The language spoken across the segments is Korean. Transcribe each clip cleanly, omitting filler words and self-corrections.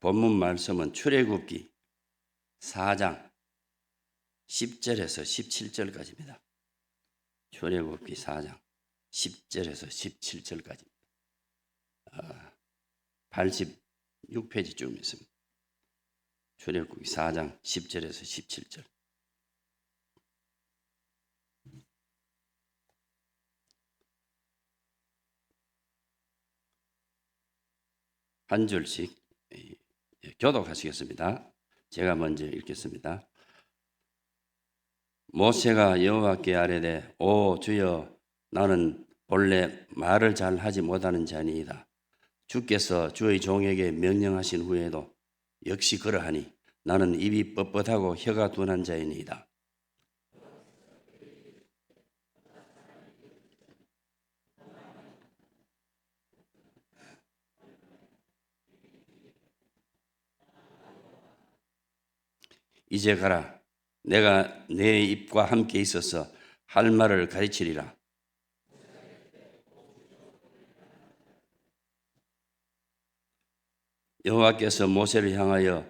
본문 말씀은 출애굽기 4장 10절에서 17절까지입니다. 출애굽기 4장 10절에서 17절까지입니다. 86페이지쯤 있습니다. 출애굽기 4장 10절에서 17절. 한 줄씩 교독하시겠습니다. 제가 먼저 읽겠습니다. 모세가 여호와께 아뢰되 오 주여 나는 본래 말을 잘 하지 못하는 자니이다. 주께서 주의 종에게 명령하신 후에도 역시 그러하니 나는 입이 뻣뻣하고 혀가 둔한 자이니이다. 이제 가라. 내가 내 입과 함께 있어서 할 말을 가르치리라. 여호와께서 모세를 향하여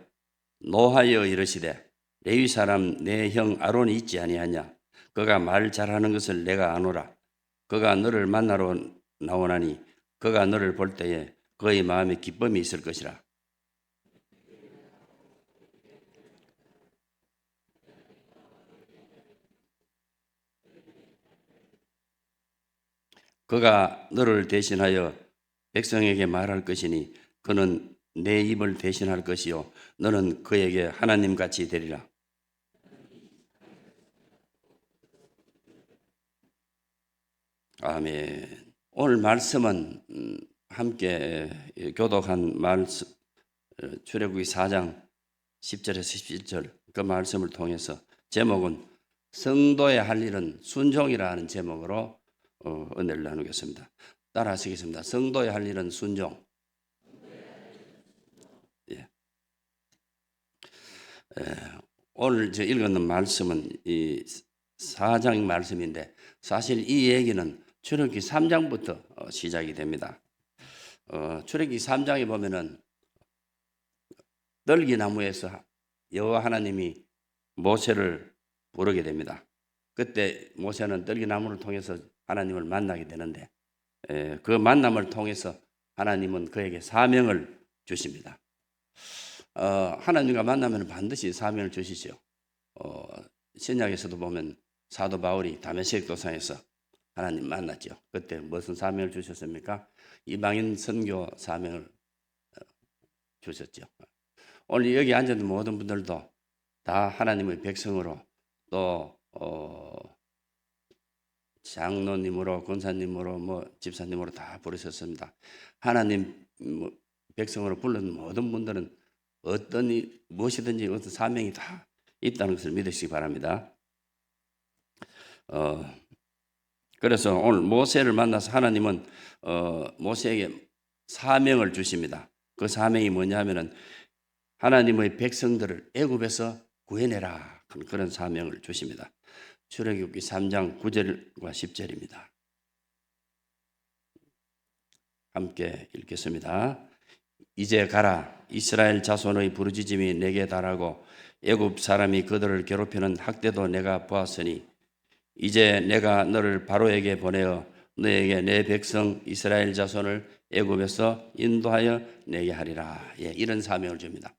노하여 이르시되 레위 사람 내 형 아론이 있지 아니하냐? 그가 말 잘하는 것을 내가 아노라. 그가 너를 만나러 나오나니 그가 너를 볼 때에 그의 마음에 기쁨이 있을 것이라. 그가 너를 대신하여 백성에게 말할 것이니 그는 내 입을 대신할 것이요 너는 그에게 하나님같이 되리라. 아멘. 오늘 말씀은 함께 교독한 말씀 출애굽기 4장 10절에서 17절 그 말씀을 통해서 제목은 성도의 할 일은 순종이라는 제목으로 은혜를 나누겠습니다. 따라 하시겠습니다. 성도의 할 일은 순종. 예. 오늘 저 읽었는 말씀은 이 4장 말씀인데 사실 이 얘기는 출애굽기 3장부터 시작이 됩니다. 출애굽기 3장에 보면은 떨기나무에서 여호와 하나님이 모세를 부르게 됩니다. 그때 모세는 떨기나무를 통해서 하나님을 만나게 되는데 그 만남을 통해서 하나님은 그에게 사명을 주십니다. 하나님과 만나면 반드시 사명을 주시죠. 신약에서도 보면 사도 바울이 다메섹 도상에서 하나님 만났죠. 그때 무슨 사명을 주셨습니까? 이방인 선교 사명을 주셨죠. 오늘 여기 앉아 있는 모든 분들도 다 하나님의 백성으로 또 장로님으로 권사님으로 집사님으로 다 부르셨습니다. 하나님 백성으로 부르는 모든 분들은 무엇이든지 어떤 사명이 다 있다는 것을 믿으시기 바랍니다. 그래서 오늘 모세를 만나서 하나님은 모세에게 사명을 주십니다. 그 사명이 뭐냐면은 하나님의 백성들을 애굽에서 구해내라 그런 사명을 주십니다. 출애굽기 3장 9절과 10절입니다. 함께 읽겠습니다. 이제 가라. 이스라엘 자손의 부르짖음이 내게 달하고 애굽 사람이 그들을 괴롭히는 학대도 내가 보았으니 이제 내가 너를 바로에게 보내어 너에게 내 백성 이스라엘 자손을 애굽에서 인도하여 내게 하리라. 예, 이런 사명을 줍니다.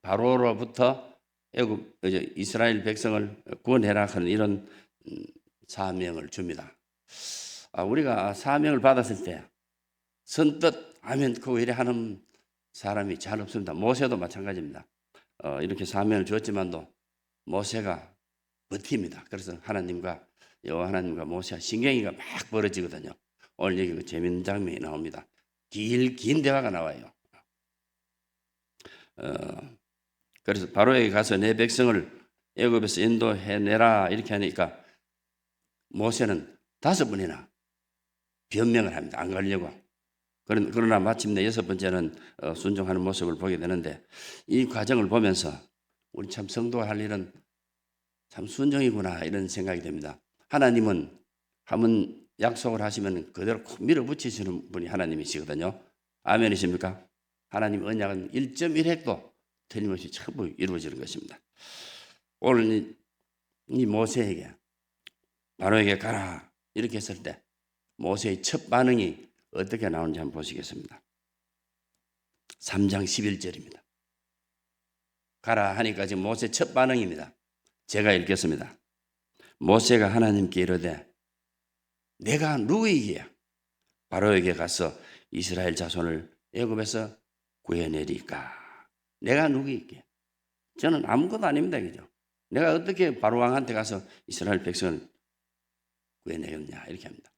바로로부터 애굽 이스라엘 백성을 구원해라 하는 이런 사명을 줍니다. 우리가 사명을 받았을 때 선뜻 하면 그 일에 하는 사람이 잘 없습니다. 모세도 마찬가지입니다. 이렇게 사명을 주었지만도 모세가 버팁니다. 그래서 여호와 하나님과 모세와 신경이가 막 벌어지거든요. 오늘 여기 그 재밌는 장면이 나옵니다. 긴 대화가 나와요. 그래서 바로에게 가서 내 백성을 애굽에서 인도해내라 이렇게 하니까 모세는 5번이나 변명을 합니다. 안 가려고. 그러나 마침내 6번째는 순종하는 모습을 보게 되는데 이 과정을 보면서 우리 참 성도가 할 일은 참 순종이구나 이런 생각이 됩니다. 하나님은 한번 약속을 하시면 그대로 콕 밀어붙이시는 분이 하나님이시거든요. 아멘이십니까? 하나님 언약은 1.1획도 틀림없이 전부 이루어지는 것입니다. 오늘 이 모세에게 바로에게 가라 이렇게 했을 때 모세의 첫 반응이 어떻게 나오는지 한번 보시겠습니다. 3장 11절입니다. 가라 하니까 지금 모세 첫 반응입니다. 제가 읽겠습니다. 모세가 하나님께 이르되 내가 누구이기에 바로에게 가서 이스라엘 자손을 애굽에서 구해내리까. 내가 누구이기에. 저는 아무것도 아닙니다. 그죠? 내가 어떻게 바로 왕한테 가서 이스라엘 백성을 구해내겠냐 이렇게 합니다.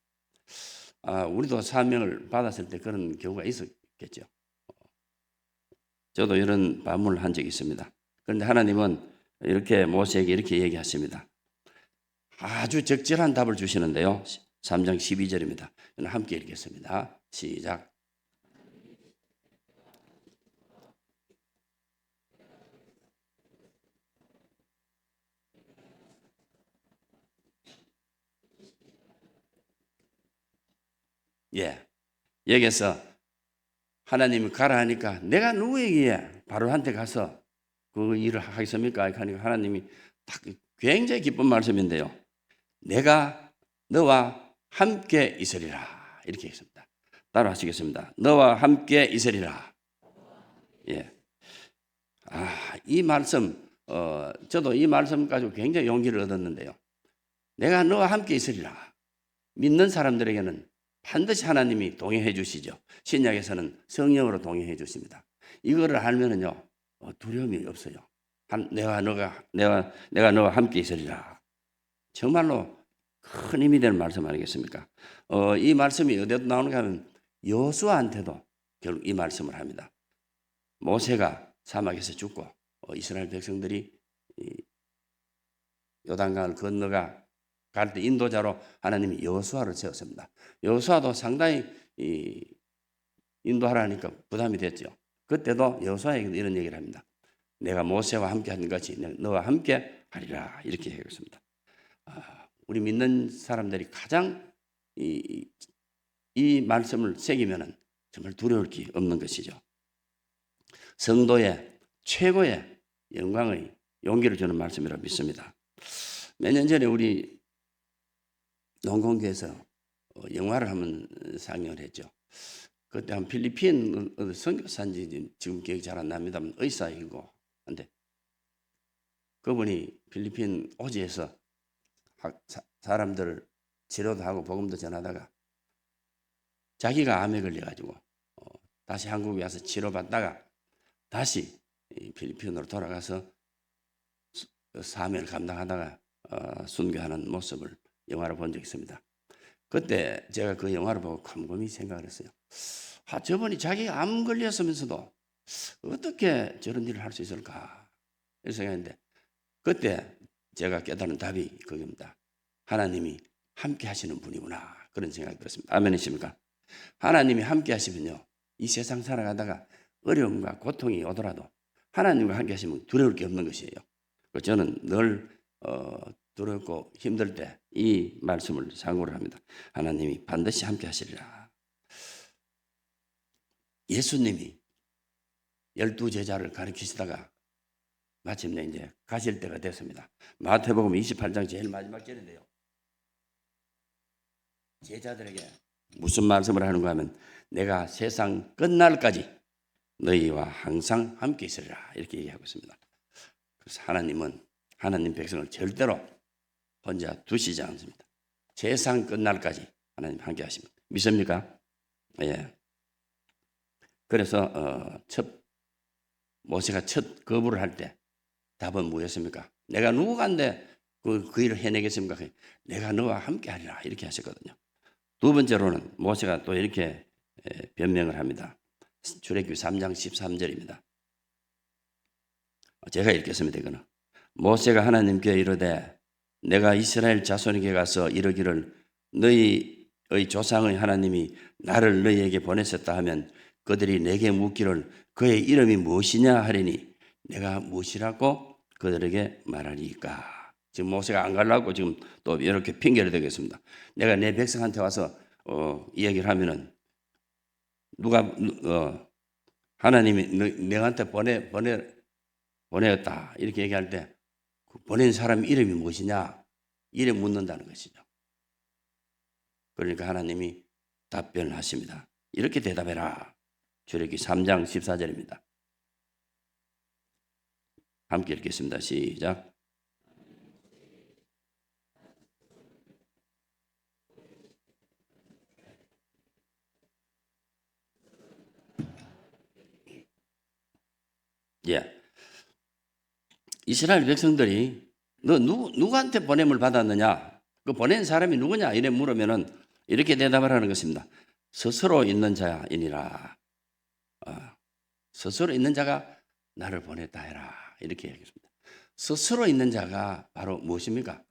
우리도 사명을 받았을 때 그런 경우가 있었겠죠. 저도 이런 반문을 한 적이 있습니다. 그런데 하나님은 이렇게 모세에게 이렇게 얘기하십니다. 아주 적절한 답을 주시는데요. 3장 12절입니다. 함께 읽겠습니다. 시작. 예, 여기서 하나님이 가라 하니까 내가 누구에게 바로한테 가서 그 일을 하겠습니까? 하니까 하나님이 딱 굉장히 기쁜 말씀인데요. 내가 너와 함께 있으리라 이렇게 했습니다. 따라 하시겠습니다. 너와 함께 있으리라. 예. 이 말씀 저도 이 말씀 가지고 굉장히 용기를 얻었는데요. 내가 너와 함께 있으리라. 믿는 사람들에게는 반드시 하나님이 동행해 주시죠. 신약에서는 성령으로 동행해 주십니다. 이거를 알면은요 두려움이 없어요. 내가 너와 함께 있으리라. 정말로 큰 힘이 되는 말씀 아니겠습니까? 이 말씀이 어디서 나오는가 하면 여호수아한테도 결국 이 말씀을 합니다. 모세가 사막에서 죽고 이스라엘 백성들이 요단강을 건너가 갈 때 인도자로 하나님이 여호수아를 세웠습니다. 여호수아도 상당히 인도하라니까 부담이 됐죠. 그때도 여호수아에게 이런 얘기를 합니다. 내가 모세와 함께 한 것이 너와 함께 하리라 이렇게 얘기했습니다. 우리 믿는 사람들이 가장 이 말씀을 새기면은 정말 두려울 게 없는 것이죠. 성도의 최고의 영광의 용기를 주는 말씀이라고 믿습니다. 몇 년 전에 우리 농공교에서 영화를 한번 상영을 했죠. 그때 한 필리핀 선교사인지 지금 기억이 잘 안 납니다. 의사이고 한데 그분이 필리핀 오지에서 사람들 치료도 하고 복음도 전하다가 자기가 암에 걸려가지고 다시 한국에 와서 치료받다가 다시 필리핀으로 돌아가서 사명을 감당하다가 순교하는 모습을 영화로 본 적이 있습니다. 그때 제가 그 영화를 보고 곰곰이 생각을 했어요. 저분이 자기가 암 걸렸으면서도 어떻게 저런 일을 할 수 있을까 이렇게 생각했는데 그때 제가 깨달은 답이 그겁니다. 하나님이 함께 하시는 분이구나 그런 생각이 들었습니다. 아멘이십니까? 하나님이 함께 하시면요 이 세상 살아가다가 어려움과 고통이 오더라도 하나님과 함께 하시면 두려울 게 없는 것이에요. 저는 늘 두렵고 힘들 때 이 말씀을 상고를 합니다. 하나님이 반드시 함께 하시리라. 예수님이 12제자를 가르치시다가 마침내 이제 가실 때가 됐습니다. 마태복음 28장 제일 마지막 절인데요. 제자들에게 무슨 말씀을 하는가 하면 내가 세상 끝날까지 너희와 항상 함께 있으리라 이렇게 얘기하고 있습니다. 그래서 하나님은 하나님 백성을 절대로 혼자 두시지 않습니다. 세상 끝날까지 하나님 함께 하십니다. 믿습니까? 예. 그래서 모세가 첫 거부를 할 때 답은 뭐였습니까? 내가 누구간데 그 일을 해내겠습니까? 내가 너와 함께 하리라 이렇게 하셨거든요. 두 번째로는 모세가 또 이렇게 변명을 합니다. 출애굽기 3장 13절입니다. 제가 읽겠습니다. 이거는 모세가 하나님께 이르되 내가 이스라엘 자손에게 가서 이르기를 너희의 조상의 하나님이 나를 너희에게 보내셨다 하면 그들이 내게 묻기를 그의 이름이 무엇이냐 하리니 내가 무엇이라고 그들에게 말하리까. 지금 모세가 안 가려고 지금 또 이렇게 핑계를 대겠습니다. 내가 내 백성한테 와서 이 얘기를 하면은 누가 하나님이 너한테 보내었다 이렇게 얘기할 때 그 보낸 사람 이름이 무엇이냐 이름 묻는다는 것이죠. 그러니까 하나님이 답변을 하십니다. 이렇게 대답해라. 출애굽기 3장 14절입니다. 함께 읽겠습니다. 시작. 예. 이스라엘 백성들이 너 누구한테 보냄을 받았느냐? 그 보낸 사람이 누구냐? 이래 물으면은 이렇게 대답을 하는 것입니다. 스스로 있는 자이니라. 스스로 있는 자가 나를 보냈다 해라. 이렇게 얘기했습니다. 스스로 있는 자가 바로 무엇입니까?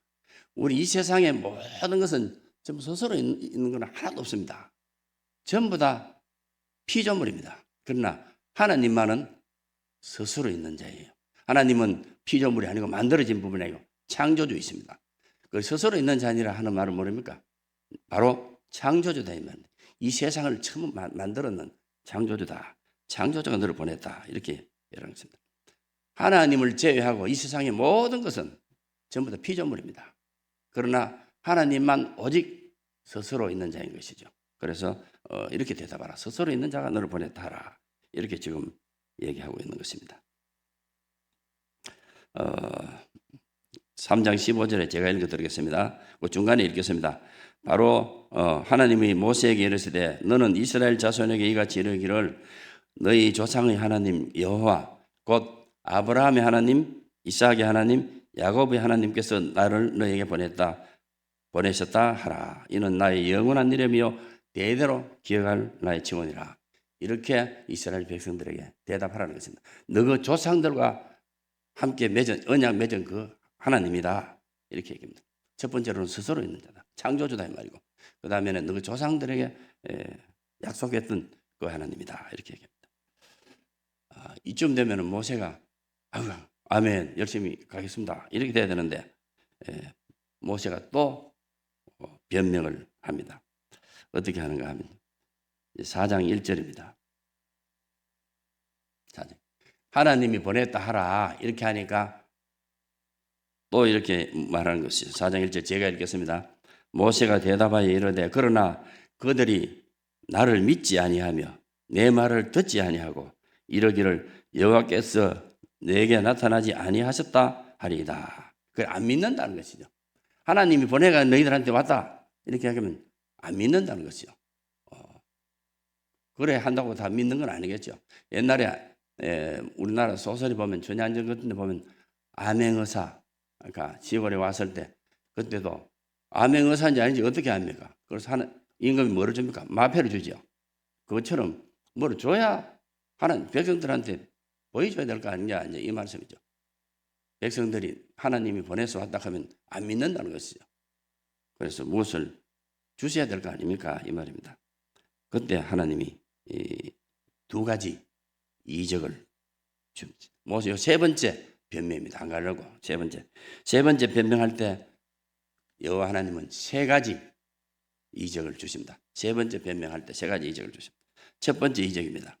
우리 이 세상의 모든 것은 전부 스스로 있는 건 하나도 없습니다. 전부 다 피조물입니다. 그러나 하나님만은 스스로 있는 자예요. 하나님은 피조물이 아니고 만들어진 부분이 아니고 창조주이십니다. 그 스스로 있는 자니라 하는 말은 뭐입니까? 바로 창조주다 이 말입니다. 이 세상을 처음 만들었는 창조주다. 창조주가 너를 보냈다. 이렇게 얘기하는 것입니다. 하나님을 제외하고 이 세상의 모든 것은 전부 다 피조물입니다. 그러나 하나님만 오직 스스로 있는 자인 것이죠. 그래서 이렇게 대답하라. 스스로 있는 자가 너를 보냈다 하라. 이렇게 지금 얘기하고 있는 것입니다. 3장 15절에 제가 읽어드리겠습니다. 그 중간에 읽겠습니다. 바로 하나님이 모세에게 이르시되 너는 이스라엘 자손에게 이같이 이르기를 너희 조상의 하나님 여호와 곧 아브라함의 하나님, 이삭의 하나님, 야곱의 하나님께서 나를 너에게 보내셨다 하라. 이는 나의 영원한 이름이요 대대로 기억할 나의 증언이라. 이렇게 이스라엘 백성들에게 대답하라는 것입니다. 너 그 조상들과 함께 언약 맺은 그 하나님이다. 이렇게 얘기합니다. 첫 번째로는 스스로 있는 자다. 창조주다 이 말이고, 그 다음에는 너 그 조상들에게 약속했던 그 하나님이다. 이렇게 얘기합니다. 이쯤 되면은 모세가 아멘 열심히 가겠습니다. 이렇게 돼야 되는데 모세가 또 변명을 합니다. 어떻게 하는가 하면 4장 1절입니다. 하나님이 보냈다 하라 이렇게 하니까 또 이렇게 말하는 것이죠. 4장 1절 제가 읽겠습니다. 모세가 대답하여 이르되 그러나 그들이 나를 믿지 아니하며 내 말을 듣지 아니하고 이러기를 여호와께서 내게 나타나지 아니하셨다 하리이다. 그걸 안 믿는다는 것이죠. 하나님이 보내가 너희들한테 왔다 이렇게 하면 안 믿는다는 것이죠. 그래 한다고 다 믿는 건 아니겠죠. 옛날에 우리나라 소설이 보면 전야전 같은 데 보면 암행의사 그러니까 시골에 왔을 때 그때도 암행의사인지 아닌지 어떻게 압니까? 그래서 임금이 뭐를 줍니까? 마패를 주죠. 그것처럼 뭐를 줘야 하나님 백성들한테 보여줘야 될 거 아니냐 이제 이 말씀이죠. 백성들이 하나님이 보내서 왔다 하면 안 믿는다는 것이죠. 그래서 무엇을 주셔야 될 거 아닙니까? 이 말입니다. 그때 하나님이 두 가지 이적을 줍니다. 모세 세 번째 변명입니다. 안 가려고 세 번째 변명할 때 여호와 하나님은 세 가지 이적을 주십니다. 세 번째 변명할 때 세 가지 이적을 주십니다. 첫 번째 이적입니다.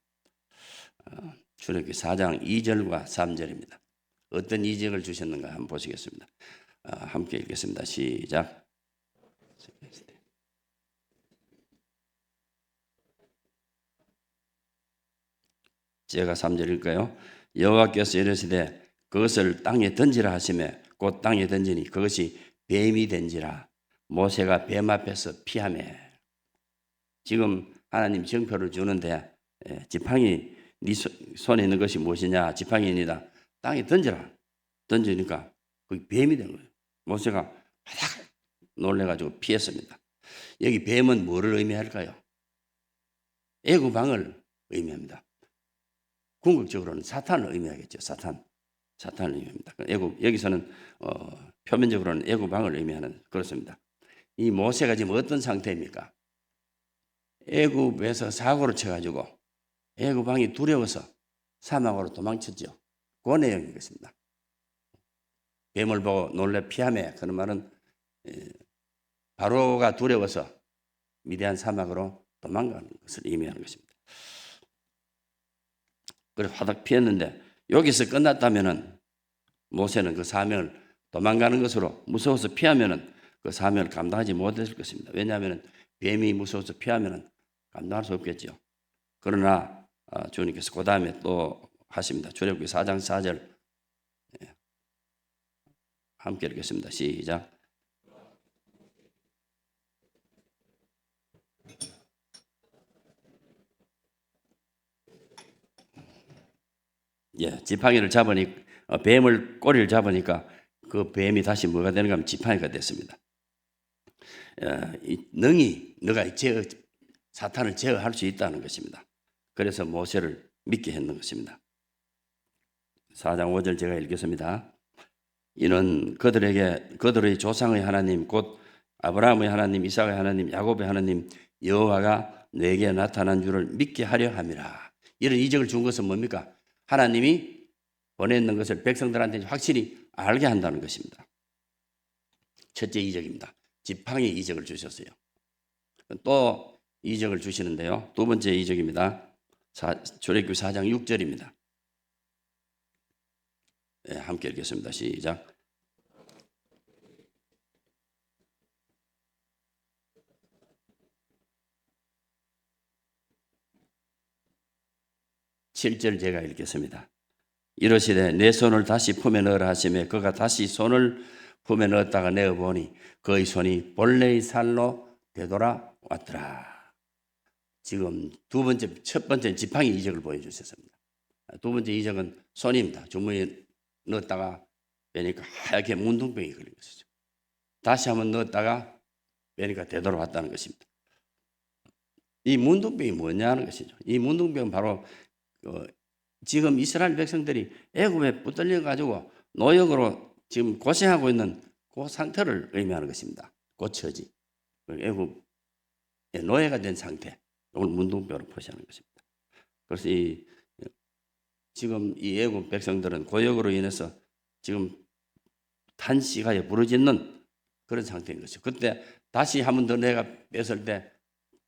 출애굽기 4장 2절과 3절입니다. 어떤 이적을 주셨는가 한번 보시겠습니다. 함께 읽겠습니다. 시작. 제가 3절일까요? 여호와께서 이르시되 그것을 땅에 던지라 하시매 곧 땅에 던지니 그것이 뱀이 된지라. 모세가 뱀 앞에서 피하매. 지금 하나님 정표를 주는데 지팡이 네 손에 있는 것이 무엇이냐? 지팡이입니다. 땅에 던져라. 던지니까 그게 뱀이 된 거예요. 모세가 바닥 놀래가지고 피했습니다. 여기 뱀은 뭐를 의미할까요? 애구방을 의미합니다. 궁극적으로는 사탄을 의미하겠죠. 사탄을 의미합니다. 여기서는 표면적으로는 애구방을 의미하는 그렇습니다. 이 모세가 지금 어떤 상태입니까? 애굽에서 사고를 쳐가지고 애굽왕이 두려워서 사막으로 도망쳤죠. 그 내용인 것입니다. 뱀을 보고 놀래 피하며 그런 말은 바로가 두려워서 미디안 사막으로 도망가는 것을 의미하는 것입니다. 그래서 화닥 피했는데 여기서 끝났다면은 모세는 그 사명을 도망가는 것으로 무서워서 피하면은 그 사명을 감당하지 못했을 것입니다. 왜냐하면 뱀이 무서워서 피하면은 감당할 수 없겠죠. 그러나 주님께서 그 다음에 또 하십니다. 출애굽기 4장 4절 함께 읽겠습니다. 시작. 예, 지팡이를 잡으니 뱀을 꼬리를 잡으니까 그 뱀이 다시 뭐가 되는가 하면 지팡이가 됐습니다. 능히 너가 사탄을 제어할 수 있다는 것입니다. 그래서 모세를 믿게 했는 것입니다. 4장 5절 제가 읽겠습니다. 이는 그들의 조상의 하나님 곧 아브라함의 하나님, 이삭의 하나님, 야곱의 하나님 여호와가 내게 나타난 줄을 믿게 하려 함이라. 이런 이적을 준 것은 뭡니까? 하나님이 보냈는 것을 백성들한테 확실히 알게 한다는 것입니다. 첫째 이적입니다. 지팡이 이적을 주셨어요. 또 이적을 주시는데요. 두 번째 이적입니다. 출애굽기 4장 6절입니다. 네, 함께 읽겠습니다. 시작. (7절) 제가 읽겠습니다. 이르시되 내 손을 다시 품에 넣으라 하시매 그가 다시 손을 품에 넣었다가 내어보니 그의 손이 본래의 살로 되돌아왔더라. 지금 첫 번째 지팡이 이적을 보여주셨습니다. 두 번째 이적은 손입니다. 주머니에 넣었다가 빼니까 하얗게 문둥병이 걸린 것이죠. 다시 한번 넣었다가 빼니까 되돌아왔다는 것입니다. 이 문둥병이 뭐냐는 것이죠. 이 문둥병은 바로 지금 이스라엘 백성들이 애굽에 붙들려 가지고 노역으로 지금 고생하고 있는 그 상태를 의미하는 것입니다. 그 처지, 애굽의 노예가 된 상태, 이걸 문둥병으로 표시하는 것입니다. 그래서 지금 이 애굽 백성들은 고역으로 인해서 지금 탄식하여 부르짖는 그런 상태인 것이죠. 그때 다시 한 번 더 내가 뺐을 때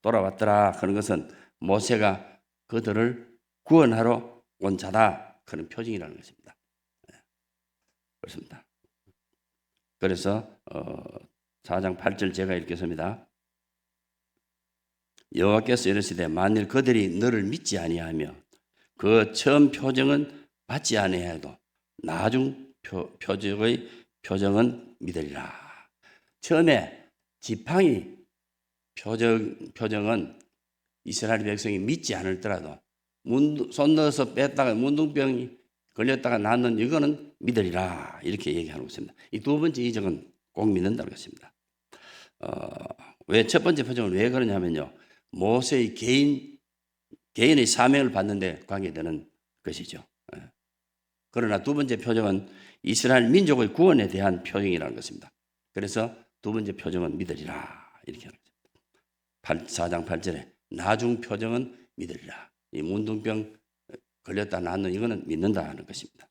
돌아왔더라 하는 것은 모세가 그들을 구원하러 온 자다 그런 표징이라는 것입니다. 그렇습니다. 그래서 4장 8절 제가 읽겠습니다. 여호와께서 이르시되 만일 그들이 너를 믿지 아니하며 그 처음 표정은 받지 아니하여도 나중 표정은 믿으리라. 처음에 지팡이 표정은 이스라엘 백성이 믿지 않을더라도 손 넣어서 뺐다가 문둥병이 걸렸다가 낫는 이거는 믿으리라 이렇게 얘기하는 것입니다. 이 두 번째 이적은 꼭 믿는다는 것입니다. 왜 첫 번째 표정은 왜 그러냐면요, 모세의 개인의 사명을 받는데 관계되는 것이죠. 그러나 두 번째 표정은 이스라엘 민족의 구원에 대한 표정이라는 것입니다. 그래서 두 번째 표정은 믿으리라 이렇게 하는 것입니다. 4장 8절에 나중 표정은 믿으리라. 이 문둥병 걸렸다 낫는 이거는 믿는다는 것입니다.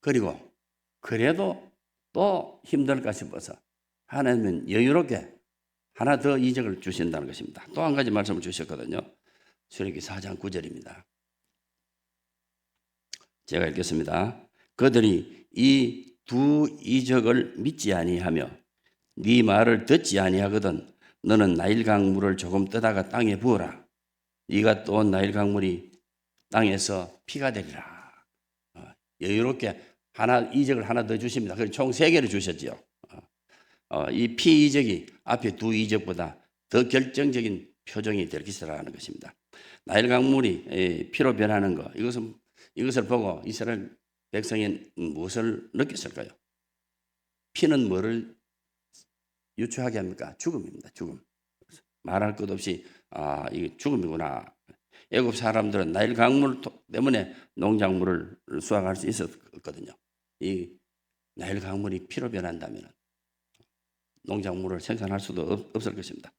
그리고 그래도 또 힘들까 싶어서 하나님은 여유롭게 하나 더 이적을 주신다는 것입니다. 또 한 가지 말씀을 주셨거든요. 출애굽기 4장 9절입니다. 제가 읽겠습니다. 그들이 이 두 이적을 믿지 아니하며 네 말을 듣지 아니하거든 너는 나일 강물을 조금 떠다가 땅에 부어라. 네가 또 나일 강물이 땅에서 피가 되리라. 여유롭게 이적을 하나 더 주십니다. 그래서 총 3개를 주셨죠. 이 피 이적이 앞에 두 이적보다 더 결정적인 표정이 될 것이라는 것입니다. 나일 강물이 피로 변하는 것, 이것을 보고 이스라엘 백성이 무엇을 느꼈을까요? 피는 뭐를 유추하게 합니까? 죽음입니다. 죽음. 말할 것 없이 이게 죽음이구나. 애굽 사람들은 나일 강물 때문에 농작물을 수확할 수 있었거든요. 이 나일 강물이 피로 변한다면 농작물을 생산할 수도 없을 것입니다.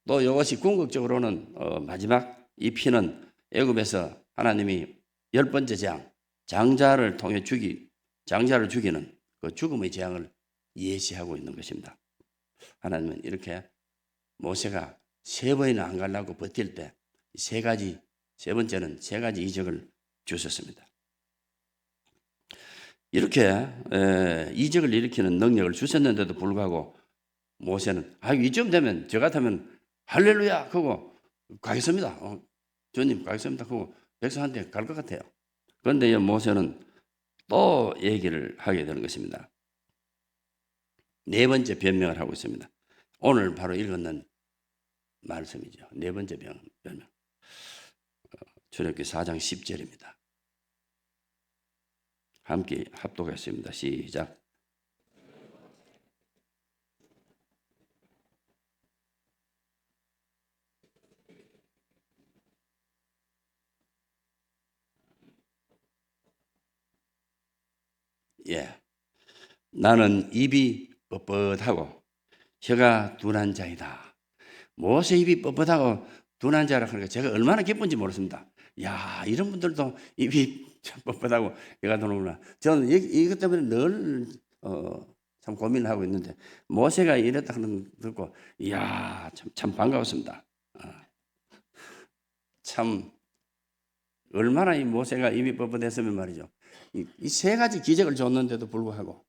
또 이것이 궁극적으로는 마지막 이 피는 애굽에서 하나님이 10번째 장자를 통해 장자를 죽이는 그 죽음의 재앙을 예시하고 있는 것입니다. 하나님은 이렇게 모세가 3번이나 안 가려고 버틸 때 3가지 세 번째는 세 가지 이적을 주셨습니다. 이렇게 이적을 일으키는 능력을 주셨는데도 불구하고 모세는 이쯤 되면 저 같으면 할렐루야 하고 가겠습니다. 주님 가겠습니다 하고 백성한테 갈 것 같아요. 그런데 모세는 또 얘기를 하게 되는 것입니다. 네 번째 변명을 하고 있습니다. 오늘 바로 읽었는 말씀이죠. 네 번째 변명. 출애굽기 4장 10절입니다. 함께 합독했습니다. 시작. 예. 나는 입이 뻣뻣하고 혀가 둔한 자이다. 모세 입이 뻣뻣하고 둔한 자라 하니까 제가 얼마나 기쁜지 모르겠습니다. 야, 이런 분들도 입이 참 뻣뻣하고 혀가 두는구나. 저는 이것 때문에 늘 참 고민을 하고 있는데 모세가 이랬다 하는 거 듣고 이야, 참 반가웠습니다. 참 얼마나 이 모세가 입이 뻣뻣했으면 말이죠. 이 세 가지 기적을 줬는데도 불구하고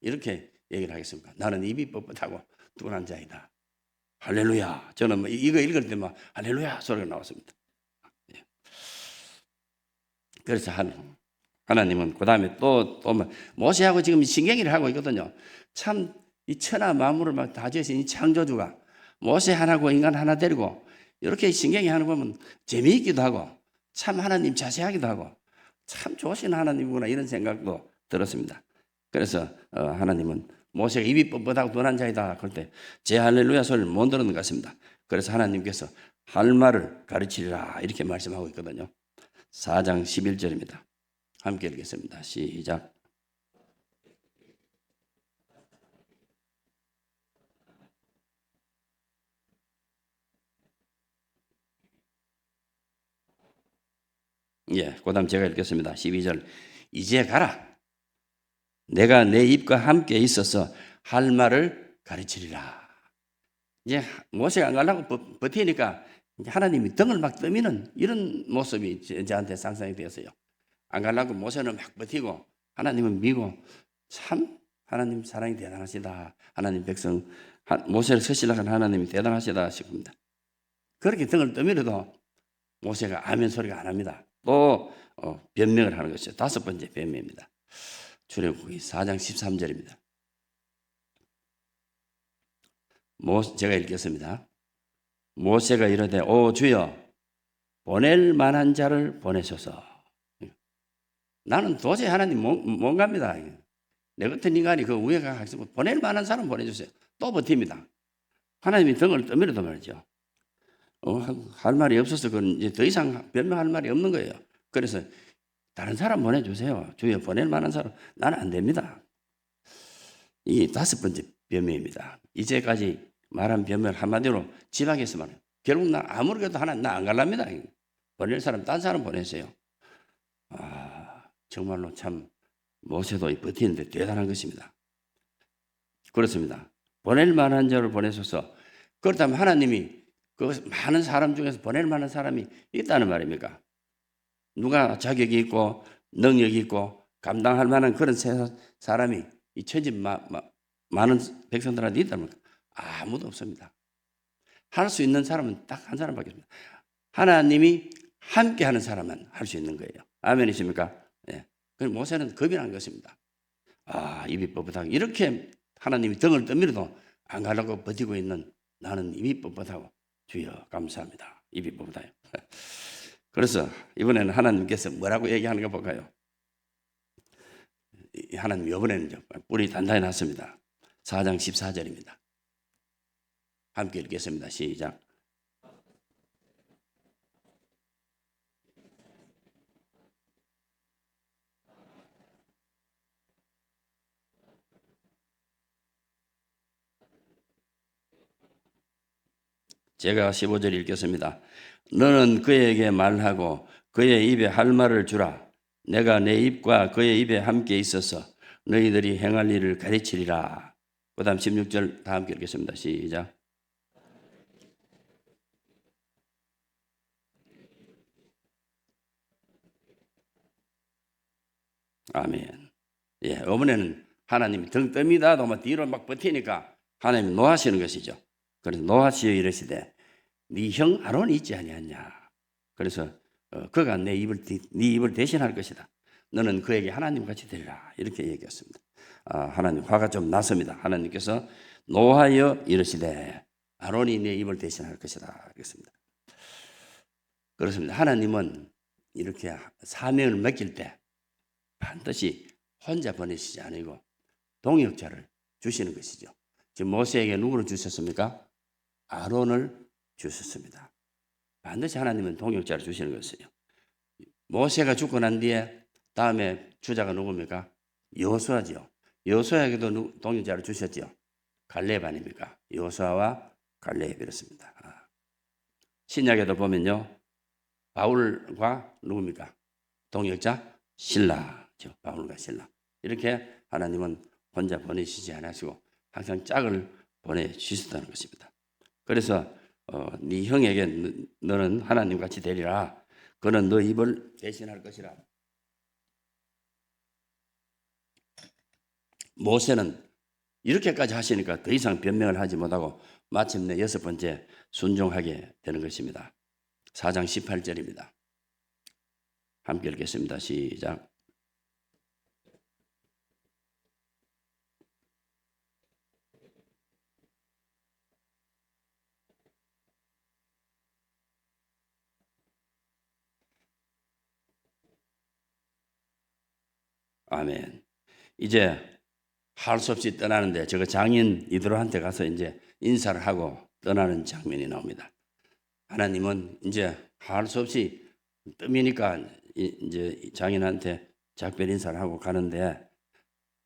이렇게 얘기를 하겠습니까? 나는 입이 뻣뻣하고 둔한 자이다. 할렐루야. 저는 이거 읽을 때 막 할렐루야 소리가 나왔습니다. 그래서 하나님은 그 다음에 또 모세하고 지금 신경질을 하고 있거든요. 참 이 천하 만물을 막 다 지으신 이 창조주가 모세 하나고 인간 하나 데리고 이렇게 신경이 하는 거 보면 재미있기도 하고 참 하나님 자세하기도 하고 참 좋으신 하나님이구나 이런 생각도 들었습니다. 그래서 하나님은 모세가 입이 뻣뻣하고 둔한 자이다 그럴 때 제 할렐루야 소리를 못 들은 것 같습니다. 그래서 하나님께서 할 말을 가르치리라 이렇게 말씀하고 있거든요. 4장 11절입니다. 함께 읽겠습니다. 시작. 예, 그 다음 제가 읽겠습니다. 12절. 이제 가라. 내가 내 입과 함께 있어서 할 말을 가르치리라. 이제 모세가 안 가려고 버티니까 하나님이 등을 막 떠미는 이런 모습이 저한테 상상이 되었어요. 안 가려고 모세는 막 버티고 하나님은 미고 참 하나님 사랑이 대단하시다. 하나님 백성 모세를 서시려는 하나님이 대단하시다 싶습니다. 그렇게 등을 떠밀어도 모세가 아멘 소리가 안 합니다. 또 변명을 하는 것이죠. 다섯 번째 변명입니다. 출애굽기 4장 13절입니다. 제가 읽겠습니다. 모세가 이르되 오 주여 보낼 만한 자를 보내소서. 나는 도저히 하나님 못 갑니다. 내 같은 인간이 그 위에 가서 보낼 만한 사람 보내주세요. 또 버팁니다. 하나님이 등을 떠밀어도 말이죠. 할 말이 없어서 그건 이제 더 이상 변명할 말이 없는 거예요. 그래서 다른 사람 보내주세요. 주여 보낼 만한 사람. 나는 안 됩니다. 이 다섯 번째 변명입니다. 이제까지 말한 변명 한마디로 지방에서 말해요. 결국 나 아무리 그래도 하나님 나 안 갈랍니다. 보낼 사람 딴 사람 보내세요. 정말로 참 모세도 버티는데 대단한 것입니다. 그렇습니다. 보낼 만한 자를 보내셔서 그렇다면 하나님이 그 많은 사람 중에서 보낼 만한 사람이 있다는 말입니까? 누가 자격이 있고 능력이 있고 감당할 만한 그런 사람이 이 천지 많은 백성들한테 있다는 겁니까? 아무도 없습니다. 할 수 있는 사람은 딱 한 사람밖에 없습니다. 하나님이 함께하는 사람만 할 수 있는 거예요. 아멘이십니까? 예. 그래서 모세는 겁이 난 것입니다. 입이 뻣뻣하고 이렇게 하나님이 등을 떠밀어도 안 가려고 버티고 있는 나는 입이 뻣뻣하고 주여 감사합니다. 입이 뻣뻣해요. 그래서 이번에는 하나님께서 뭐라고 얘기하는가 볼까요? 하나님 이번에는 뿔이 단단히 났습니다. 4장 14절입니다. 함께 읽겠습니다. 시작. 제가 15절 읽겠습니다. 너는 그에게 말하고 그의 입에 할 말을 주라. 내가 내 입과 그의 입에 함께 있어서 너희들이 행할 일을 가르치리라. 그 다음 16절 다 함께 읽겠습니다. 시작. 아멘. 예, 어머니는 하나님이 등 뜹니다도 막 뒤로 막 버티니까 하나님이 노하시는 것이죠. 그래서 노하시어 이르시되 네 형 아론이 있지 아니하냐. 그래서 그가 네 입을 대신할 것이다. 너는 그에게 하나님 같이 되리라. 이렇게 얘기했습니다. 하나님 화가 좀 났습니다. 하나님께서 노하여 이르시되 아론이 네 입을 대신할 것이다. 그랬습니다. 그렇습니다. 하나님은 이렇게 사명을 맡길 때 반드시 혼자 보내시지 않고 동역자를 주시는 것이죠. 지금 모세에게 누구를 주셨습니까? 아론을 주셨습니다. 반드시 하나님은 동역자를 주시는 것이에요. 모세가 죽고 난 뒤에 다음에 주자가 누굽니까? 여호수아죠. 여호수아에게도 동역자를 주셨죠. 갈렙 아닙니까? 여호수아와 갈렙 이렇습니다. 신약에도 보면요. 바울과 누굽니까? 동역자 신라죠. 바울과 신라. 이렇게 하나님은 혼자 보내시지 않으시고 항상 짝을 보내주셨다는 것입니다. 그래서 네 형에게 너는 하나님 같이 되리라. 그는 너 입을 대신할 것이라. 모세는 이렇게까지 하시니까 더 이상 변명을 하지 못하고 마침내 6번째 순종하게 되는 것입니다. 4장 18절입니다. 함께 읽겠습니다. 시작. 아멘. 이제 할 수 없이 떠나는데 저거 장인 이들한테 가서 이제 인사를 하고 떠나는 장면이 나옵니다. 하나님은 이제 할 수 없이 뜸이니까 이제 장인한테 작별 인사를 하고 가는데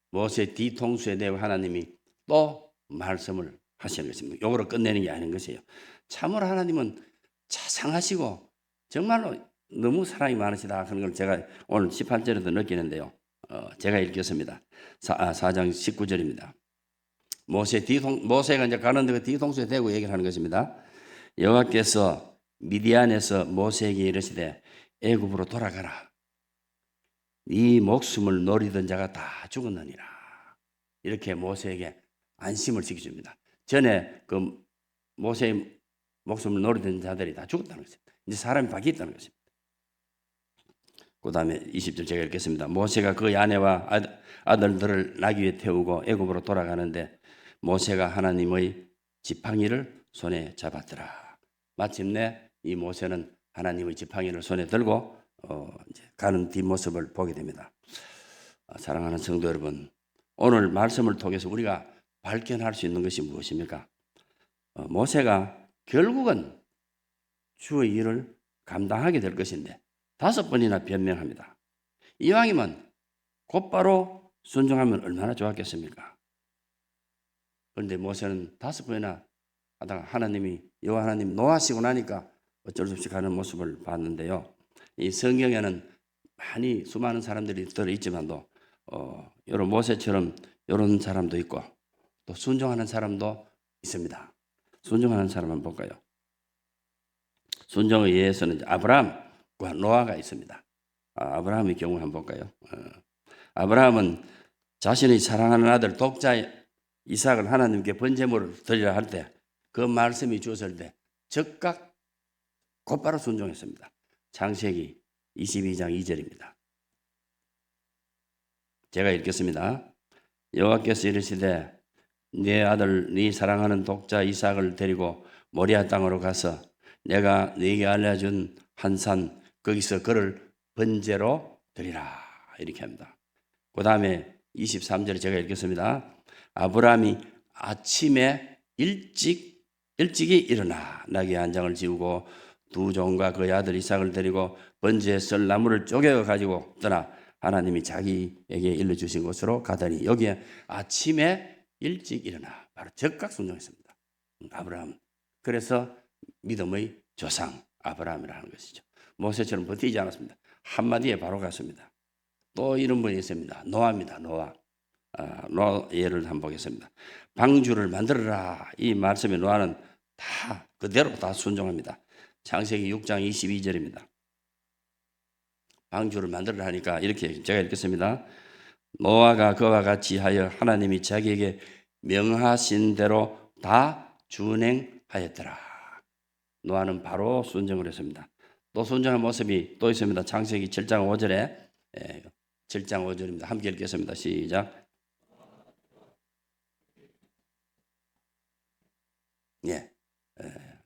모세 뒤통수에 대고 하나님이 또 말씀을 하시는 것입니다. 요거로 끝내는 게 아닌 것이에요. 참으로 하나님은 자상하시고 정말로 너무 사랑이 많으시다 하는 걸 제가 오늘 18절에도 느끼는데요. 제가 읽겠습니다. 4장 19절입니다. 모세가 이제 가는데 그 뒤통수에 대고 얘기를 하는 것입니다. 여호와께서 미디안에서 모세에게 이르시되 애굽으로 돌아가라. 네 목숨을 노리던 자가 다 죽었느니라. 이렇게 모세에게 안심을 시켜줍니다. 전에 그 모세의 목숨을 노리던 자들이 다 죽었다는 것입니다. 이제 사람이 바뀌었다는 것입니다. 그 다음에 20절 제가 읽겠습니다. 모세가 그의 아내와 아들들을 나귀 위에 태우고 애굽으로 돌아가는데 모세가 하나님의 지팡이를 손에 잡았더라. 마침내 이 모세는 하나님의 지팡이를 손에 들고 이제 가는 뒷모습을 보게 됩니다. 사랑하는 성도 여러분, 오늘 말씀을 통해서 우리가 발견할 수 있는 것이 무엇입니까? 모세가 결국은 주의 일을 감당하게 될 것인데 5번이나 변명합니다. 이왕이면 곧바로 순종하면 얼마나 좋았겠습니까? 그런데 모세는 5번이나 하다가 여호와 하나님 노하시고 나니까 어쩔 수 없이 가는 모습을 봤는데요. 이 성경에는 많이 수많은 사람들이 들어있지만도 이런 모세처럼 이런 사람도 있고 또 순종하는 사람도 있습니다. 순종하는 사람 한번 볼까요? 순종에 의해서는 아브라함과 노아가 있습니다. 아브라함의 경우 한번 볼까요? 아브라함은 자신의 사랑하는 아들 독자 이삭을 하나님께 번제물을 드리라 할 때 그 말씀이 주어질 때 즉각 곧바로 순종했습니다. 창세기 22장 2절입니다. 제가 읽겠습니다. 여호와께서 이르시되 네 아들 네 사랑하는 독자 이삭을 데리고 모리아 땅으로 가서 내가 네게 알려준 한 산 거기서 그를 번제로 드리라. 이렇게 합니다. 그 다음에 23절에 제가 읽겠습니다. 아브라함이 아침에 일찍이 일어나 나귀 한 장을 지우고 두 종과 그의 아들 이삭을 데리고 번제에 쓸 나무를 쪼개어 가지고 떠나 하나님이 자기에게 일러주신 곳으로 가더니 여기에 아침에 일찍 일어나 바로 즉각 순종했습니다. 아브라함. 그래서 믿음의 조상 아브라함이라 하는 것이죠. 모세처럼 버티지 않았습니다. 한마디에 바로 갔습니다. 또 이런 분이 있습니다. 노아입니다. 노아 예를 한번 보겠습니다. 방주를 만들어라. 이 말씀에 노아는 다 그대로 다 순종합니다. 창세기 6장 22절입니다. 방주를 만들어 하니까 이렇게 제가 읽겠습니다. 노아가 그와 같이 하여 하나님이 자기에게 명하신 대로 다 준행하였더라. 노아는 바로 순종을 했습니다. 또 순종한 모습이 또 있습니다. 창세기 7장 5절에 7장 5절입니다. 함께 읽겠습니다. 시작. 예,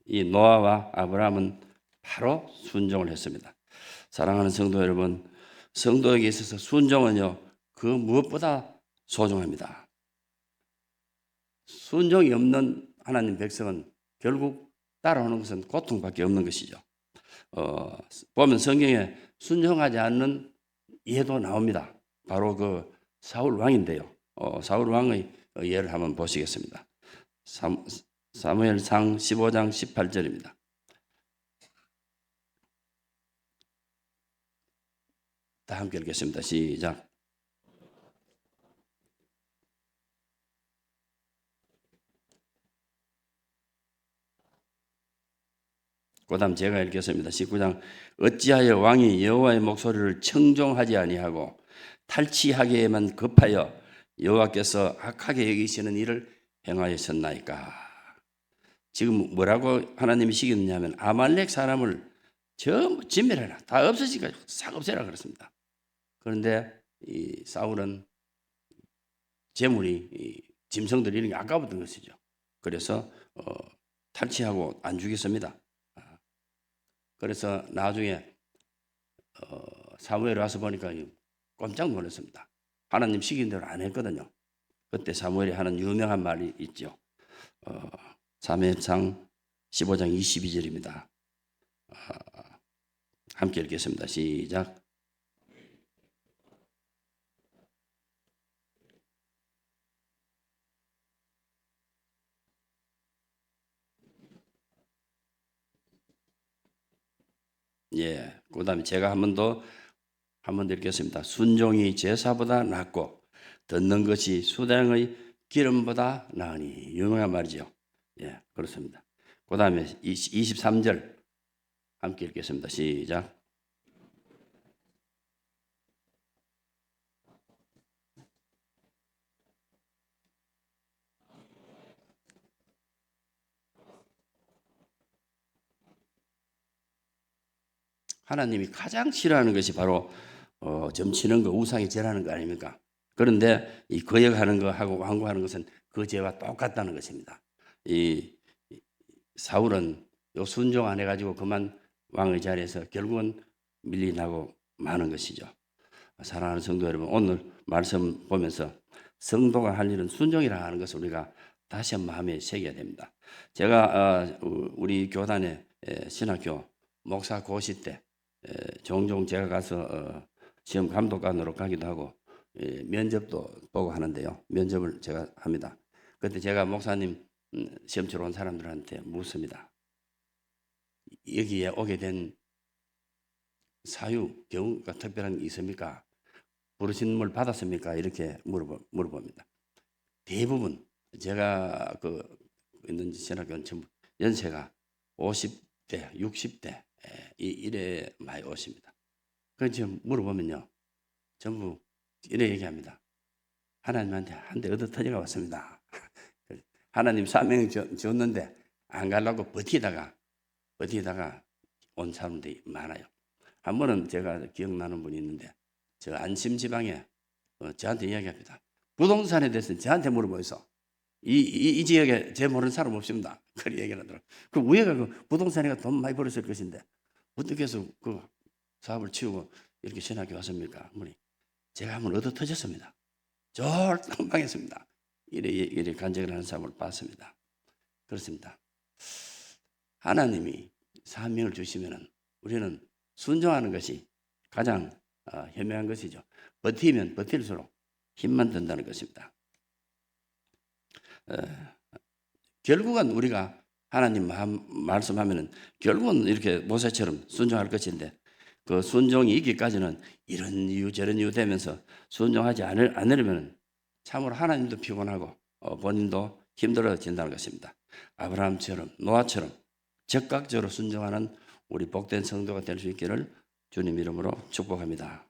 이 노아와 아브라함은 바로 순종을 했습니다. 사랑하는 성도 여러분, 성도에게 있어서 순종은요, 그 무엇보다 소중합니다. 순종이 없는 하나님 백성은 결국 따라오는 것은 고통밖에 없는 것이죠. 보면 성경에 순종하지 않는 예도 나옵니다. 바로 그 사울 왕인데요. 사울 왕의 예를 한번 보시겠습니다. 사무엘상 15장 18절입니다. 다 함께 읽겠습니다. 시작. 그 다음 제가 읽겠습니다. 19장. 어찌하여 왕이 여호와의 목소리를 청종하지 아니하고 탈취하기에만 급하여 여호와께서 악하게 여기시는 일을 행하였었나이까. 지금 뭐라고 하나님이 시켰느냐면 아말렉 사람을 전부 진멸해라. 다 없어지니까 싹 없애라 그랬습니다. 그런데 이 사울은 재물이 짐승들이 이런 게 아까웠던 것이죠. 그래서 탈취하고 안 죽였습니다. 그래서 나중에 사무엘에 와서 보니까 깜짝 놀랐습니다. 하나님 시킨 대로 안 했거든요. 그때 사무엘이 하는 유명한 말이 있죠. 사무엘상 15장 22절입니다. 함께 읽겠습니다. 시작. 예, 그 다음에 제가 한 번 더 읽겠습니다. 순종이 제사보다 낫고 듣는 것이 수량의 기름보다 나으니. 유명한 말이죠. 예, 그렇습니다. 그 다음에 23절 함께 읽겠습니다. 시작. 하나님이 가장 싫어하는 것이 바로 점치는 거, 우상이 죄라는 거 아닙니까? 그런데 이 거역하는 거하고 완고하는 것은 그 죄와 똑같다는 것입니다. 이 사울은 요 순종 안 해가지고 그만 왕의 자리에서 결국은 밀려나고 마는 것이죠. 사랑하는 성도 여러분, 오늘 말씀 보면서 성도가 할 일은 순종이라 하는 것을 우리가 다시 한번 마음에 새겨야 됩니다. 제가 우리 교단의 신학교 목사 고시 때 종종 제가 가서 시험 감독관으로 가기도 하고 면접도 보고 하는데요. 면접을 제가 합니다. 그때 제가 목사님 시험 치러 온 사람들한테 묻습니다. 여기에 오게 된 사유, 경우가 특별한 게 있습니까? 부르심을 받았습니까? 이렇게 물어봅니다. 대부분 제가 있는 신학교는 전부 연세가 50대, 60대 이래 많이 오십니다. 그래서 물어보면요, 전부 이래 얘기합니다. 하나님한테 한 대 얻어 터져가 왔습니다. 하나님 사명 줬는데 안 가려고 버티다가 온 사람들이 많아요. 한 번은 제가 기억나는 분이 있는데 저 안심 지방에 저한테 이야기합니다. 부동산에 대해서 저한테 물어보면서 이 지역에 제 모르는 사람 없습니다. 그렇게 얘기를 하더라고요. 그 우리가 그 부동산에가 돈 많이 벌었을 것인데 어떻게 해서 그 사업을 치우고 이렇게 신학교 왔습니까? 어머니, 제가 한번 얻어 터졌습니다. 쫄딱 망했습니다. 이래 간증을 하는 사람을 봤습니다. 그렇습니다. 하나님이 사명을 주시면은 우리는 순종하는 것이 가장 현명한 것이죠. 버티면 버틸수록 힘만 든다는 것입니다. 결국은 우리가 하나님 말씀하면은 결국은 이렇게 모세처럼 순종할 것인데 그 순종이 있기까지는 이런 이유 저런 이유 되면서 순종하지 않으려면 참으로 하나님도 피곤하고 본인도 힘들어진다는 것입니다. 아브라함처럼 노아처럼 적극적으로 순종하는 우리 복된 성도가 될 수 있기를 주님 이름으로 축복합니다.